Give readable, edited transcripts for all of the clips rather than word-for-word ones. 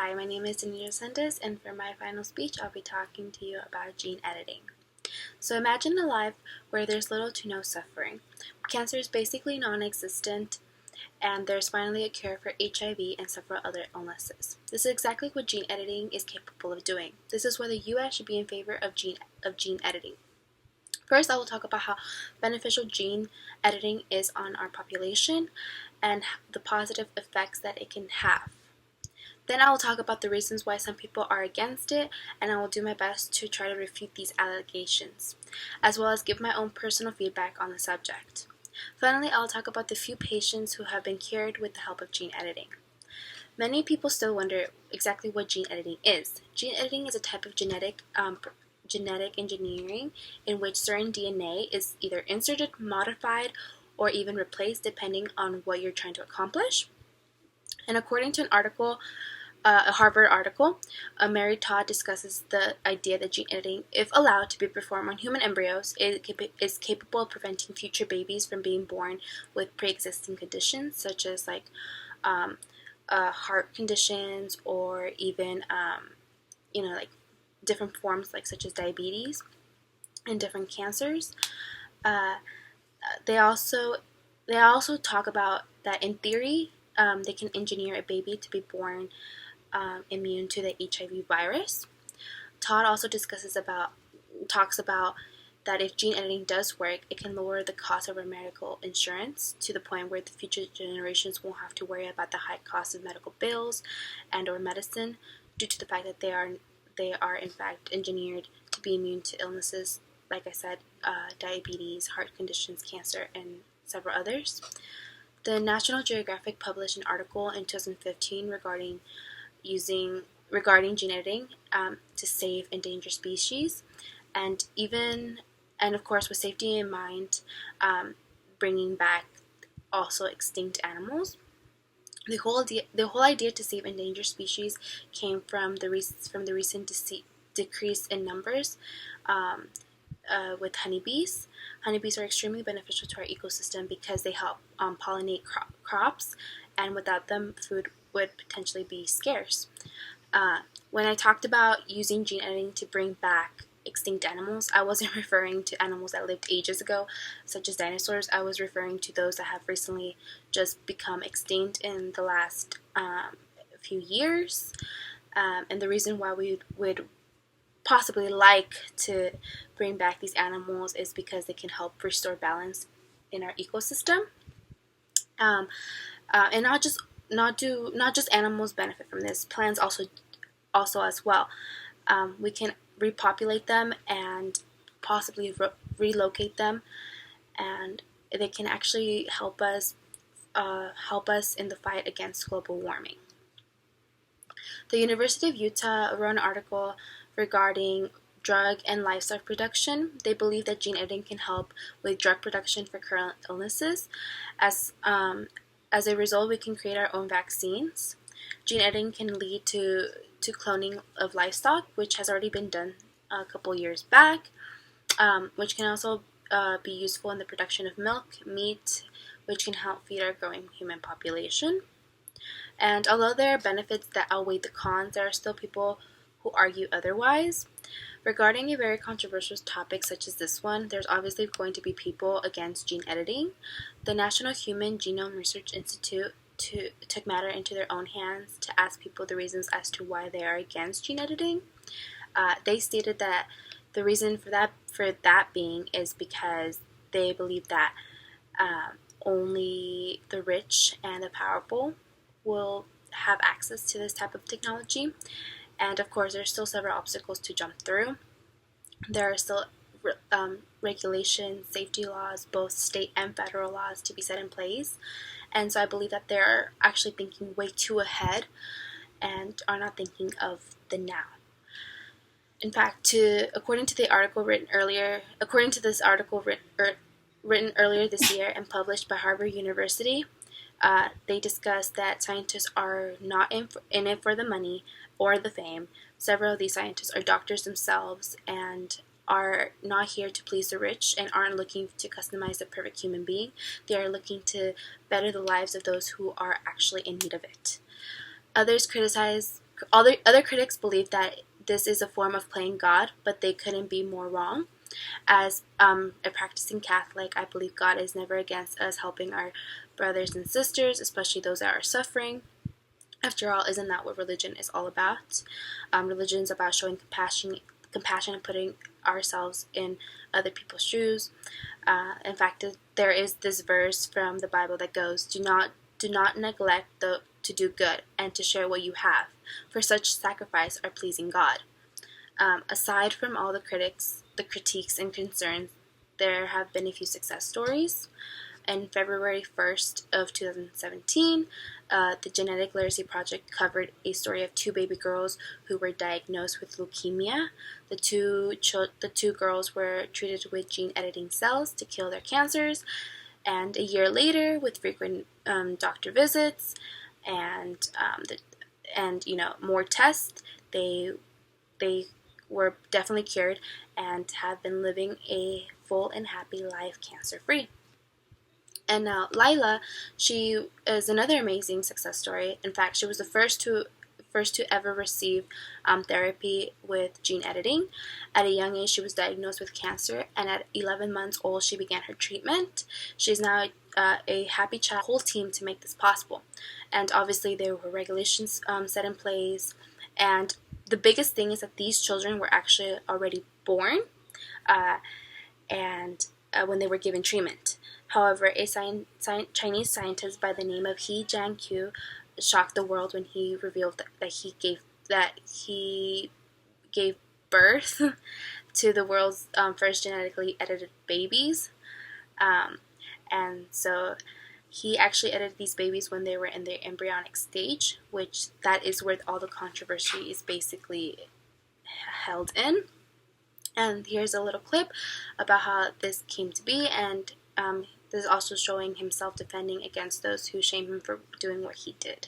Hi, my name is Denise Santos, and for my final speech, I'll be talking to you about gene editing. So imagine a life where there's little to no suffering. Cancer is basically non-existent, and there's finally a cure for HIV and several other illnesses. This is exactly what gene editing is capable of doing. This is why the U.S. should be in favor of gene editing. First, I will talk about how beneficial gene editing is on our population and the positive effects that it can have. Then I will talk about the reasons why some people are against it, and I will do my best to try to refute these allegations, as well as give my own personal feedback on the subject. Finally, I will talk about the few patients who have been cured with the help of gene editing. Many people still wonder exactly what gene editing is. Gene editing is a type of genetic engineering in which certain DNA is either inserted, modified, or even replaced depending on what you're trying to accomplish. And according to a Harvard article, Mary Todd discusses the idea that gene editing, if allowed to be performed on human embryos, is capable of preventing future babies from being born with pre-existing conditions such as heart conditions or even different forms such as diabetes and different cancers. They also talk about that in theory they can engineer a baby to be born immune to the HIV virus. Todd also talks about that if gene editing does work, it can lower the cost of our medical insurance to the point where the future generations won't have to worry about the high cost of medical bills and or medicine due to the fact that they are in fact engineered to be immune to illnesses, like I said, diabetes, heart conditions, cancer, and several others. The National Geographic published an article in 2015 regarding gene editing to save endangered species, and of course with safety in mind, bringing back also extinct animals. The whole idea to save endangered species came from the recent decrease in numbers with honeybees. Honeybees are extremely beneficial to our ecosystem because they help pollinate crops, and without them, food would potentially be scarce. When I talked about using gene editing to bring back extinct animals, I wasn't referring to animals that lived ages ago, such as dinosaurs. I was referring to those that have recently just become extinct in the last few years. And the reason why we would possibly like to bring back these animals is because they can help restore balance in our ecosystem. And not just animals benefit from this. Plants also as well. We can repopulate them and possibly relocate them, and they can actually help us in the fight against global warming. The University of Utah wrote an article regarding drug and livestock production. They believe that gene editing can help with drug production for current illnesses. As a result, we can create our own vaccines. Gene editing can lead to cloning of livestock, which has already been done a couple years back, which can also be useful in the production of milk, meat, which can help feed our growing human population. And although there are benefits that outweigh the cons, there are still people who argue otherwise. Regarding a very controversial topic such as this one, there's obviously going to be people against gene editing. The National Human Genome Research Institute took matter into their own hands to ask people the reasons as to why they are against gene editing. They stated that the reason for that being is because they believe that only the rich and the powerful will have access to this type of technology. And of course, there's still several obstacles to jump through. There are still regulations, safety laws, both state and federal laws to be set in place. And so I believe that they're actually thinking way too ahead and are not thinking of the now. In fact, according to this article written earlier this year and published by Harvard University, they discussed that scientists are not in it for the money or the fame. Several of these scientists are doctors themselves and are not here to please the rich and aren't looking to customize the perfect human being. They are looking to better the lives of those who are actually in need of it. Others criticize Other critics believe that this is a form of playing God, but they couldn't be more wrong. As a practicing Catholic, I believe God is never against us helping our brothers and sisters, especially those that are suffering. After all, isn't that what religion is all about? Religion is about showing compassion and putting ourselves in other people's shoes. In fact, there is this verse from the Bible that goes, Do not neglect to do good and to share what you have, for such sacrifice are pleasing God." Aside from all the critiques and concerns, there have been a few success stories. On February 1st of 2017, the Genetic Literacy Project covered a story of two baby girls who were diagnosed with leukemia. The two girls were treated with gene editing cells to kill their cancers, and a year later, with frequent doctor visits and more tests, they were definitely cured and have been living a full and happy life cancer-free. And now Lila, she is another amazing success story. In fact, she was the first to ever receive therapy with gene editing. At a young age, she was diagnosed with cancer, and at 11 months old, she began her treatment. She's now a happy child. Whole team to make this possible, and obviously there were regulations set in place. And the biggest thing is that these children were actually already born, and when they were given treatment. However, a Chinese scientist by the name of He Jiankui shocked the world when he revealed that he gave birth to the world's first genetically edited babies, and so he actually edited these babies when they were in their embryonic stage, which that is where all the controversy is basically held in. And here's a little clip about how this came to be, and this is also showing himself defending against those who shame him for doing what he did.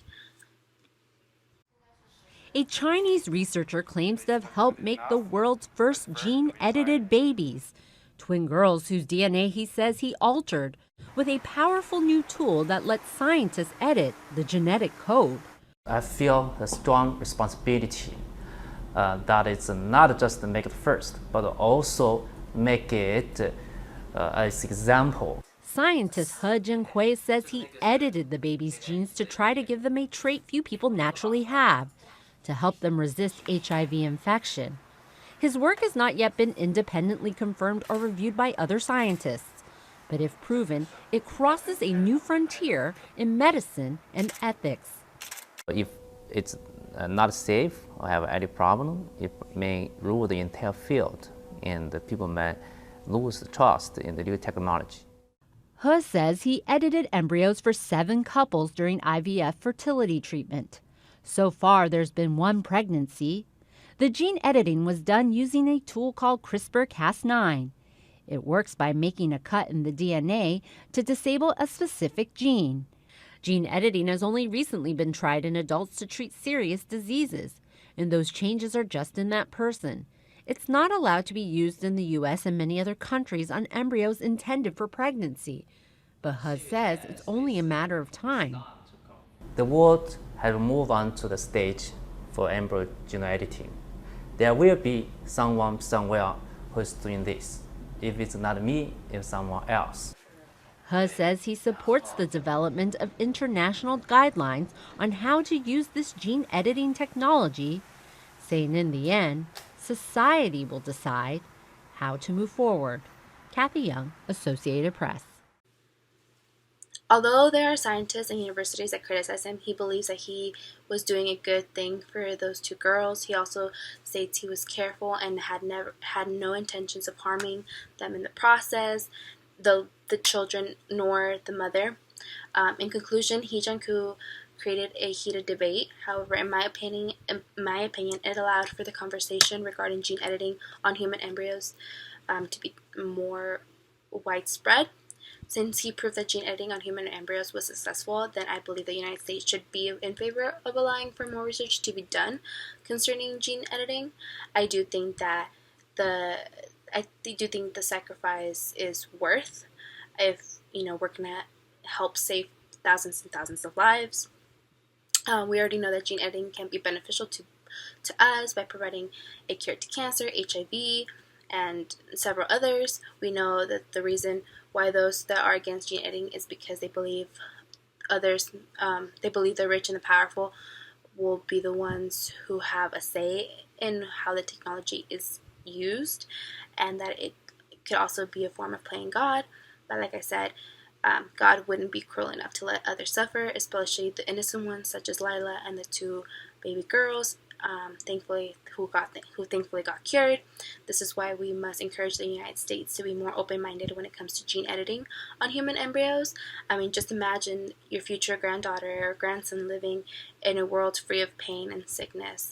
A Chinese researcher claims to have helped make the world's first gene-edited babies, twin girls whose DNA he says he altered, with a powerful new tool that lets scientists edit the genetic code. I feel a strong responsibility that it's not just to make it first, but also make it as example. Scientist He Jiankui says he edited the baby's genes to try to give them a trait few people naturally have, to help them resist HIV infection. His work has not yet been independently confirmed or reviewed by other scientists, but if proven, it crosses a new frontier in medicine and ethics. If it's not safe or have any problem, it may rule the entire field, and the people may lose trust in the new technology. He says he edited embryos for 7 couples during IVF fertility treatment. So far, there's been 1 pregnancy. The gene editing was done using a tool called CRISPR-Cas9. It works by making a cut in the DNA to disable a specific gene. Gene editing has only recently been tried in adults to treat serious diseases, and those changes are just in that person. It's not allowed to be used in the U.S. and many other countries on embryos intended for pregnancy. But He says it's only a matter of time. The world has moved on to the stage for embryo gene editing. There will be someone somewhere who is doing this. If it's not me, it's someone else. He says he supports the development of international guidelines on how to use this gene editing technology, saying in the end, society will decide how to move forward. Kathy Young, Associated Press. Although there are scientists and universities that criticize him, he believes that he was doing a good thing for those 2 girls. He also states he was careful and had no intentions of harming them in the process, the children nor the mother. In conclusion, He Jiankui created a heated debate. However, in my opinion, it allowed for the conversation regarding gene editing on human embryos to be more widespread. Since he proved that gene editing on human embryos was successful, then I believe the United States should be in favor of allowing for more research to be done concerning gene editing. I do think that the sacrifice is worth, if we're gonna help save thousands and thousands of lives. We already know that gene editing can be beneficial to us by providing a cure to cancer, HIV, and several others. We know that the reason why those that are against gene editing is because they believe they believe the rich and the powerful will be the ones who have a say in how the technology is used, and that it could also be a form of playing God. But like I said, God wouldn't be cruel enough to let others suffer, especially the innocent ones such as Lila and the two baby girls, who thankfully got cured. This is why we must encourage the United States to be more open-minded when it comes to gene editing on human embryos. I mean, just imagine your future granddaughter or grandson living in a world free of pain and sickness.